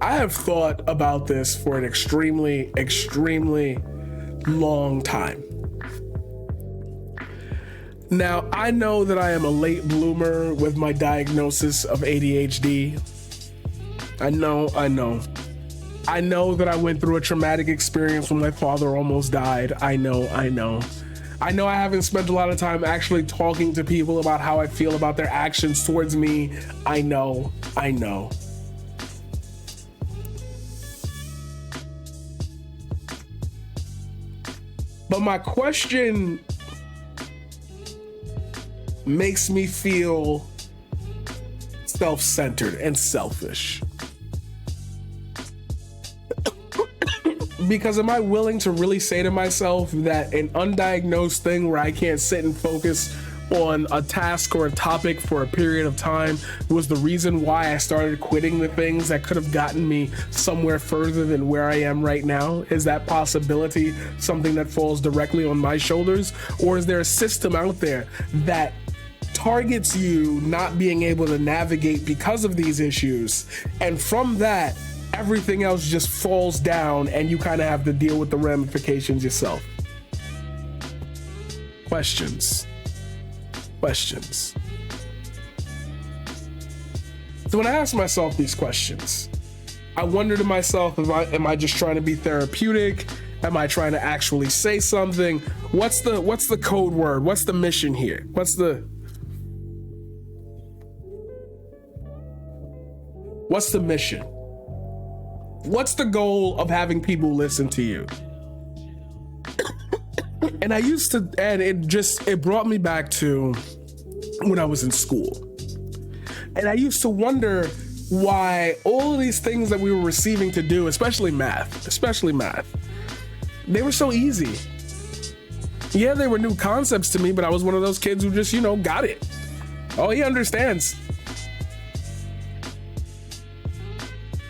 I have thought about this for an extremely, extremely long time. Now, I know that I am a late bloomer with my diagnosis of ADHD. I know that I went through a traumatic experience when my father almost died. I know I haven't spent a lot of time actually talking to people about how I feel about their actions towards me. I know. But my question makes me feel self-centered and selfish. Because am I willing to really say to myself that an undiagnosed thing where I can't sit and focus on a task or a topic for a period of time was the reason why I started quitting the things that could have gotten me somewhere further than where I am right now? Is that possibility something that falls directly on my shoulders? Or is there a system out there that targets you not being able to navigate because of these issues, and from that everything else just falls down and you kind of have to deal with the ramifications yourself? Questions. So when I ask myself these questions, I wonder to myself, am I just trying to be therapeutic? Am I trying to actually say something? What's the code word? What's the mission here? What's the mission? What's the goal of having people listen to you? And it brought me back to when I was in school. And I used to wonder why all of these things that we were receiving to do, especially math, they were so easy. Yeah, they were new concepts to me, but I was one of those kids who just, got it. Oh, he understands.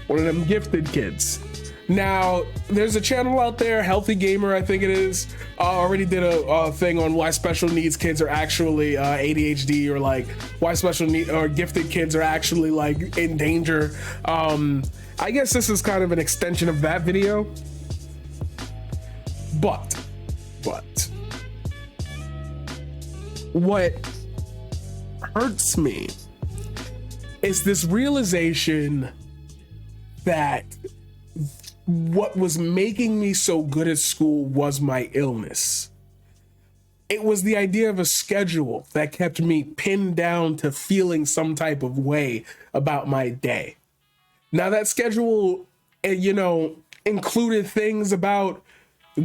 One of them gifted kids. Now, there's a channel out there, Healthy Gamer, I think it is, already did a thing on why special needs kids are actually ADHD, or like why special need or gifted kids are actually like in danger. I guess this is kind of an extension of that video. But what hurts me is this realization that what was making me so good at school was my illness. It was the idea of a schedule that kept me pinned down to feeling some type of way about my day. Now that schedule, included things about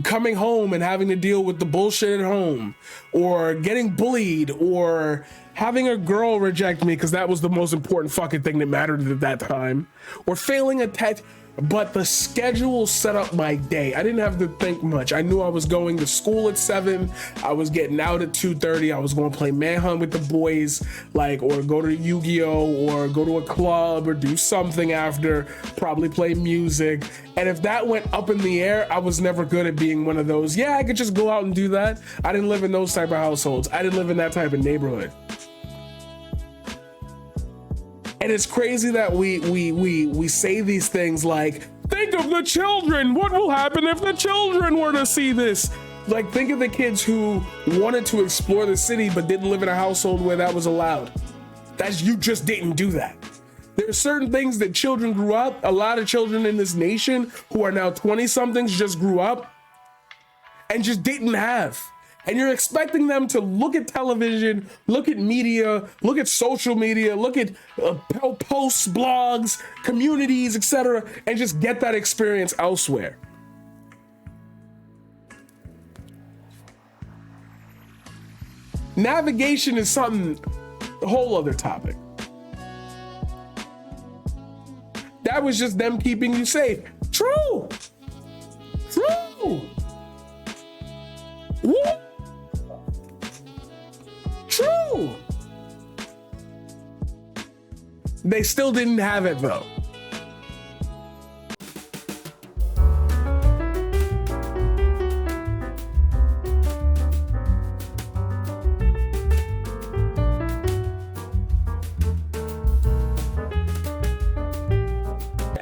coming home and having to deal with the bullshit at home, or getting bullied, or having a girl reject me because that was the most important fucking thing that mattered at that time, or failing a test. But the schedule set up my day. I didn't have to think much. I knew I was going to school at 7. I was getting out at 2:30. I was going to play Manhunt with the boys, or go to Yu-Gi-Oh, or go to a club, or do something after, probably play music. And if that went up in the air, I was never good at being one of those, I could just go out and do that. I didn't live in those type of households. I didn't live in that type of neighborhood. And it's crazy that we say these things like, think of the children. What will happen if the children were to see this? Like, think of the kids who wanted to explore the city but didn't live in a household where that was allowed. You just didn't do that. There are certain things that children grew up. A lot of children in this nation who are now 20-somethings just grew up and just didn't have. And you're expecting them to look at television, look at media, look at social media, look at posts, blogs, communities, etc., and just get that experience elsewhere. Navigation is something, a whole other topic. That was just them keeping you safe. True. Woo. True. They still didn't have it though.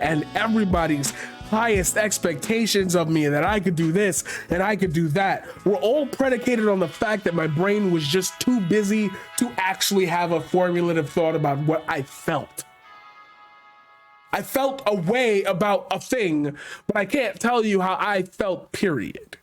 and everybody's highest expectations of me, that I could do this and I could do that, were all predicated on the fact that my brain was just too busy to actually have a formulative thought about what I felt. I felt a way about a thing, but I can't tell you how I felt, period.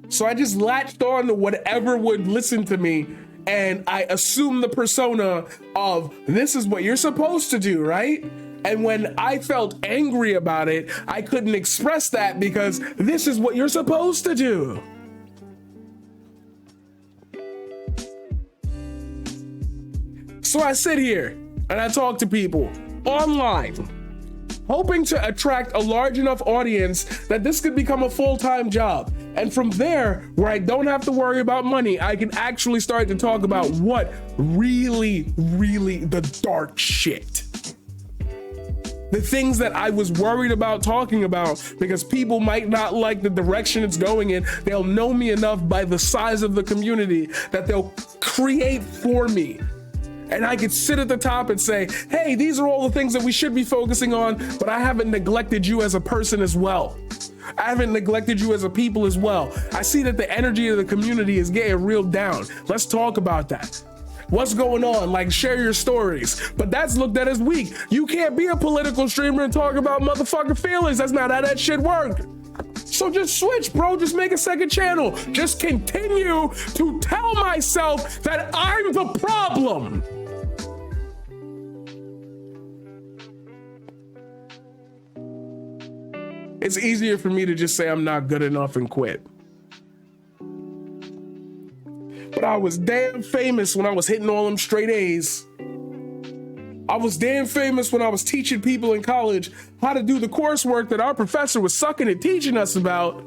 So I just latched on to whatever would listen to me, and I assumed the persona of, this is what you're supposed to do, right? And when I felt angry about it, I couldn't express that because this is what you're supposed to do. So I sit here and I talk to people online, hoping to attract a large enough audience that this could become a full-time job. And from there, where I don't have to worry about money, I can actually start to talk about what really the dark shit. The things that I was worried about talking about because people might not like the direction it's going in. They'll know me enough by the size of the community that they'll create for me. And I could sit at the top and say, hey, these are all the things that we should be focusing on, but I haven't neglected you as a person as well. I haven't neglected you as a people as well. I see that the energy of the community is getting real down. Let's talk about that. What's going on? Like, share your stories. But that's looked at as weak. You can't be a political streamer and talk about motherfucking feelings. That's not how that shit worked. So just switch, bro. Just make a second channel. Just continue to tell myself that I'm the problem. It's easier for me to just say I'm not good enough and quit. But I was damn famous when I was hitting all them straight A's. I was damn famous when I was teaching people in college how to do the coursework that our professor was sucking at teaching us about.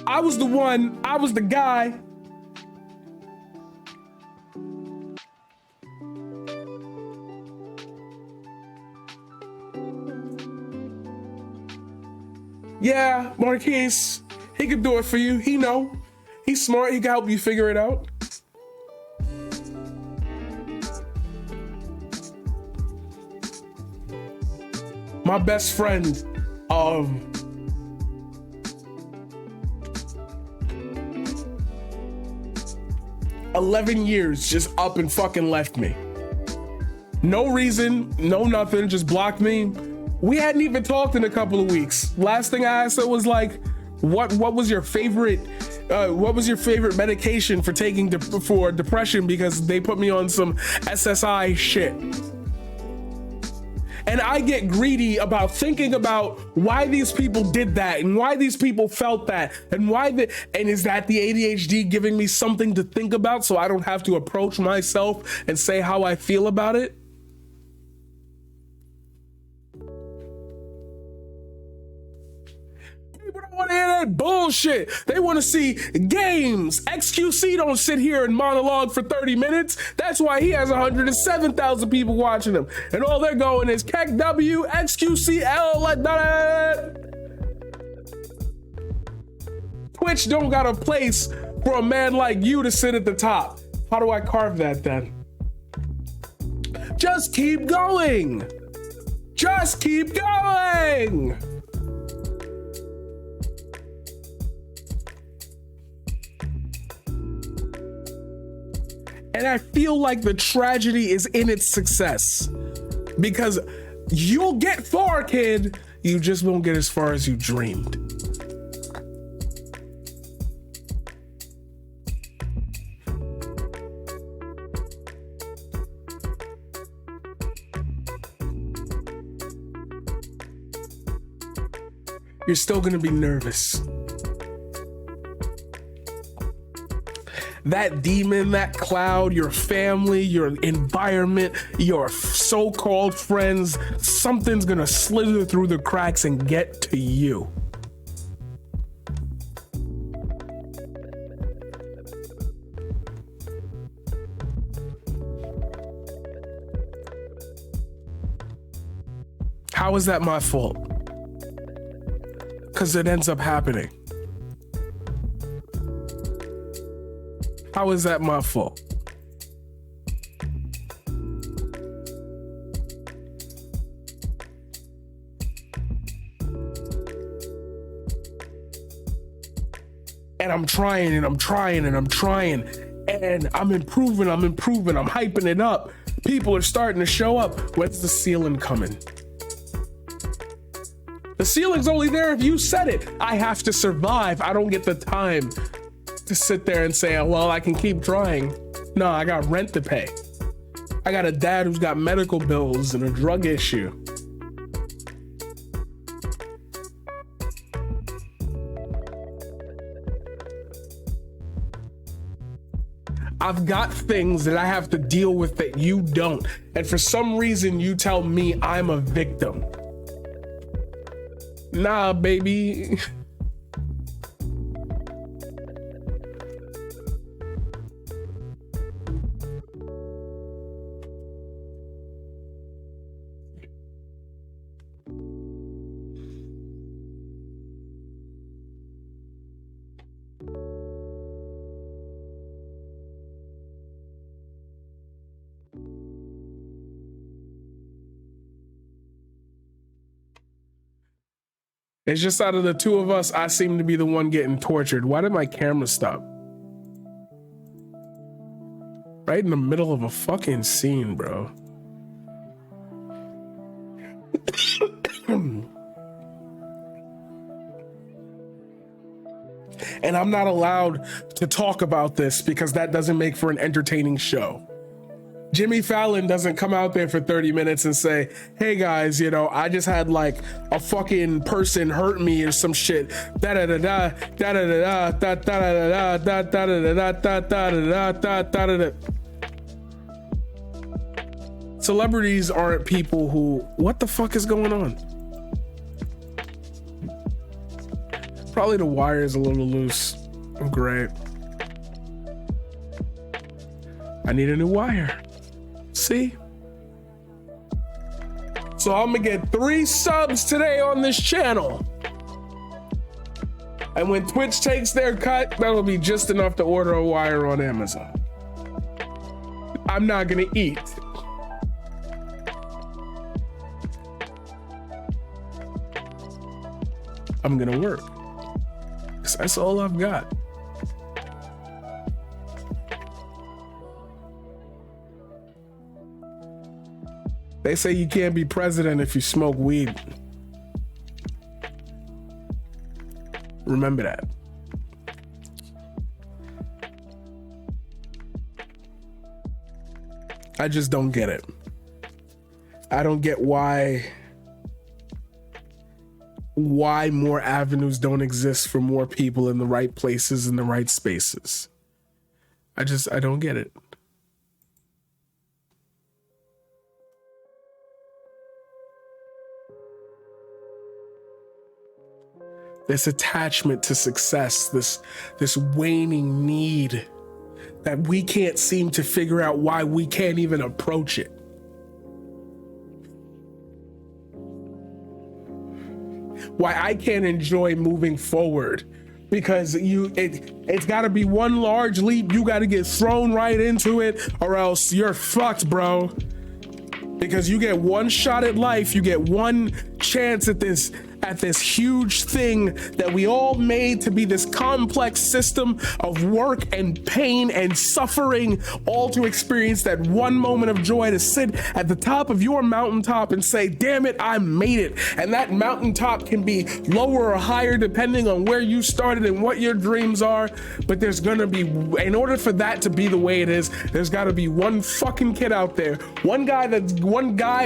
I was the guy. Yeah, Marquise, he could do it for you. He know. He's smart. He can help you figure it out. My best friend of 11 years just up and fucking left me. No reason, no nothing, just blocked me. We hadn't even talked in a couple of weeks. Last thing I asked her was like, what was your favorite medication for taking for depression, because they put me on some SSI shit. And I get greedy about thinking about why these people did that and why these people felt that and and is that the ADHD giving me something to think about so I don't have to approach myself and say how I feel about it? People don't want to hear that bullshit. They want to see games. XQC don't sit here and monologue for 30 minutes. That's why he has 107,000 people watching him. And all they're going is KEKW, XQCL, like that. Twitch don't got a place for a man like you to sit at the top. How do I carve that then? Just keep going. Just keep going. And I feel like the tragedy is in its success, because you'll get far, kid. You just won't get as far as you dreamed. You're still gonna be nervous. That demon, that cloud, your family, your environment, your so-called friends, something's gonna slither through the cracks and get to you. How is that my fault? Because it ends up happening. How is that my fault? and I'm trying and I'm trying and I'm trying, and I'm improving, I'm hyping it up. People are starting to show up. When's the ceiling coming? The ceiling's only there if you set it. I have to survive. I don't get the time to sit there and say, well, I can keep trying. No, I got rent to pay. I got a dad who's got medical bills and a drug issue. I've got things that I have to deal with that you don't. And for some reason, you tell me I'm a victim. Nah, baby. It's just out of the two of us, I seem to be the one getting tortured. Why did my camera stop? Right in the middle of a fucking scene, bro. And I'm not allowed to talk about this because that doesn't make for an entertaining show. Jimmy Fallon doesn't come out there for 30 minutes and say, hey guys, you know, I just had like a fucking person hurt me or some shit. Da da da da da da da da da da da da da da da da da da. Celebrities aren't people who, what the fuck is going on? Probably the wire is a little loose. Great. I need a new wire. See? So I'm gonna get 3 subs today on this channel. And when Twitch takes their cut, that'll be just enough to order a wire on Amazon. I'm not gonna eat. I'm gonna work. 'Cause that's all I've got. They say you can't be president if you smoke weed. Remember that. I just don't get it. I don't get why more avenues don't exist for more people in the right places, in the right spaces. I don't get it. This attachment to success, this waning need that we can't seem to figure out why we can't even approach it. Why I can't enjoy moving forward, because it's got to be one large leap. You got to get thrown right into it, or else you're fucked, bro. Because you get one shot at life, you get one chance at this huge thing that we all made to be this complex system of work and pain and suffering, all to experience that one moment of joy, to sit at the top of your mountaintop and say, damn it, I made it. And that mountaintop can be lower or higher depending on where you started and what your dreams are. But there's gonna be, in order for that to be the way it is, there's gotta be one fucking kid out there, one guy,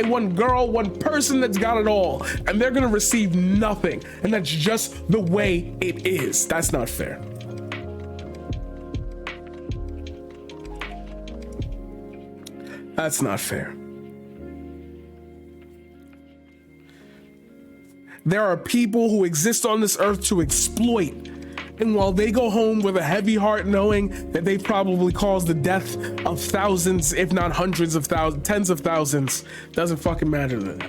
one girl, one person that's got it all, and they're gonna receive nothing. And that's just the way it is. That's not fair. That's not fair. There are people who exist on this earth to exploit. And while they go home with a heavy heart knowing that they probably caused the death of thousands, if not hundreds of thousands, tens of thousands, doesn't fucking matter to them.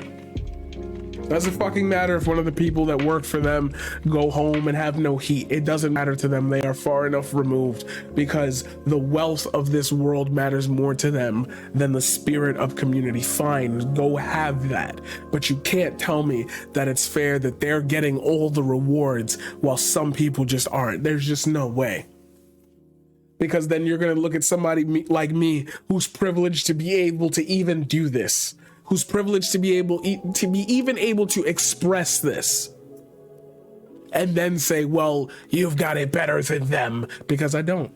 Doesn't fucking matter if one of the people that work for them go home and have no heat. It doesn't matter to them. They are far enough removed because the wealth of this world matters more to them than the spirit of community. Fine, go have that. But you can't tell me that it's fair that they're getting all the rewards while some people just aren't. There's just no way. Because then you're going to look at somebody like me who's privileged to be able to even do this. Who's privileged to be even able to express this, and then say, well, you've got it better than them, because I don't.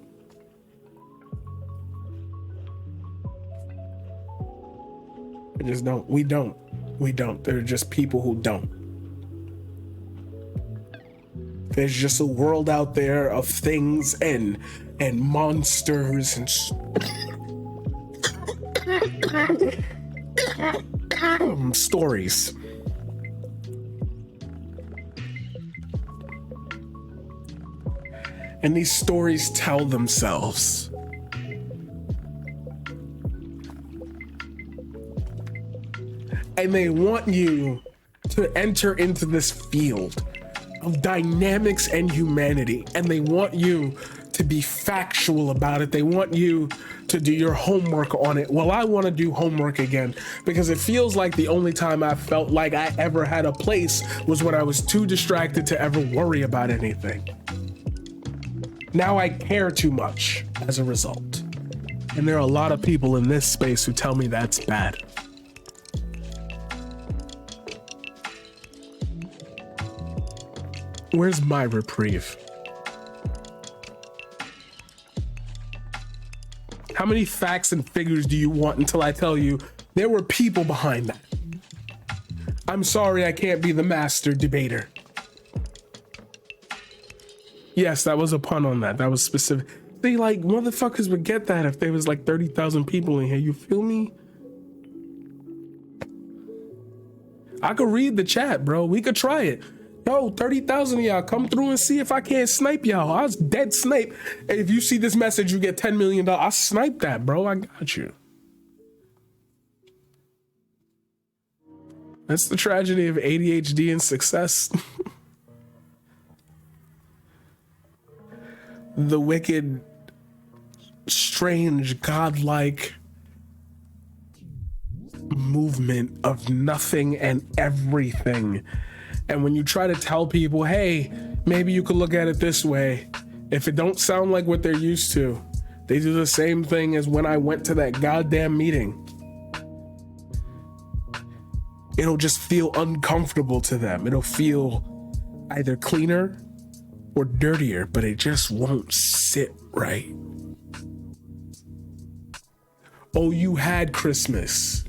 I just don't. We don't. There are just people who don't. There's just a world out there of things and monsters and stories. And these stories tell themselves. And they want you to enter into this field of dynamics and humanity. And they want you to be factual about it. They want you to do your homework on it. Well, I want to do homework again because it feels like the only time I felt like I ever had a place was when I was too distracted to ever worry about anything. Now I care too much as a result. And there are a lot of people in this space who tell me that's bad. Where's my reprieve? How many facts and figures do you want until I tell you there were people behind that? I'm sorry I can't be the master debater. Yes, that was a pun on that. That was specific. They like motherfuckers would get that if there was like 30,000 people in here. You feel me? I could read the chat, bro. We could try it. Yo, 30,000 of y'all come through and see if I can't snipe y'all. I was dead snipe. And if you see this message, you get $10 million. I sniped that, bro. I got you. That's the tragedy of ADHD and success. The wicked, strange, godlike movement of nothing and everything. And when you try to tell people, hey, maybe you could look at it this way, if it don't sound like what they're used to, they do the same thing as when I went to that goddamn meeting. It'll just feel uncomfortable to them. It'll feel either cleaner or dirtier, but it just won't sit right. Oh, you had Christmas.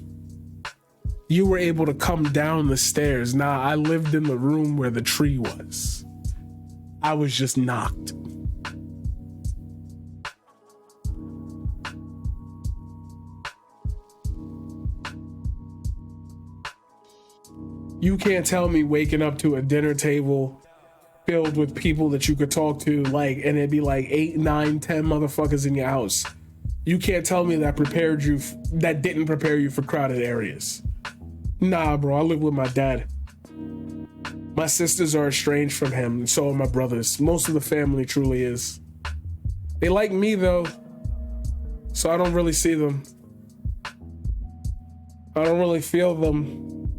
You were able to come down the stairs. Nah, I lived in the room where the tree was. I was just knocked. You can't tell me waking up to a dinner table filled with people that you could talk to, like, and it'd be like 8, 9, 10 motherfuckers in your house. You can't tell me that that didn't prepare you for crowded areas. Nah, bro, I live with my dad. My sisters are estranged from him, and so are my brothers. Most of the family truly is. They like me, though, so I don't really see them. I don't really feel them.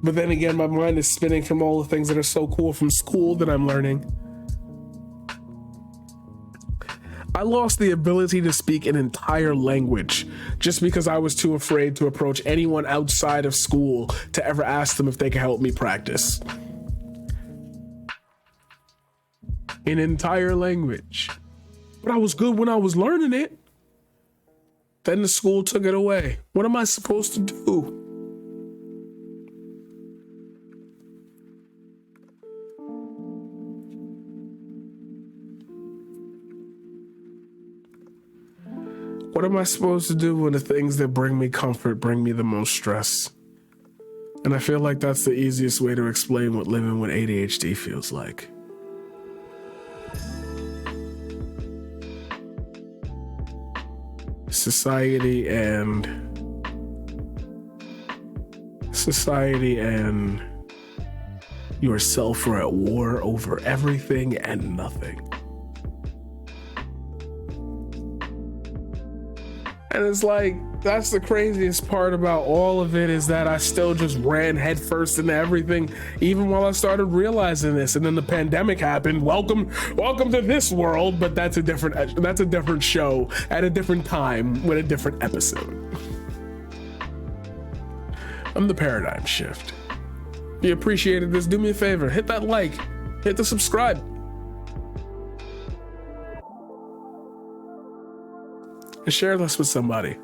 But then again, my mind is spinning from all the things that are so cool from school that I'm learning. I lost the ability to speak an entire language just because I was too afraid to approach anyone outside of school to ever ask them if they could help me practice. An entire language. But I was good when I was learning it. Then the school took it away. What am I supposed to do? What am I supposed to do when the things that bring me comfort bring me the most stress? And I feel like that's the easiest way to explain what living with ADHD feels like. Society and Society and yourself are at war over everything and nothing. And it's like, that's the craziest part about all of it, is that I still just ran headfirst into everything, even while I started realizing this. And then the pandemic happened. Welcome to this world, but that's a different show at a different time with a different episode. I'm the Paradigm Shift. If you appreciated this, do me a favor, hit that like, hit the subscribe. And share this with somebody.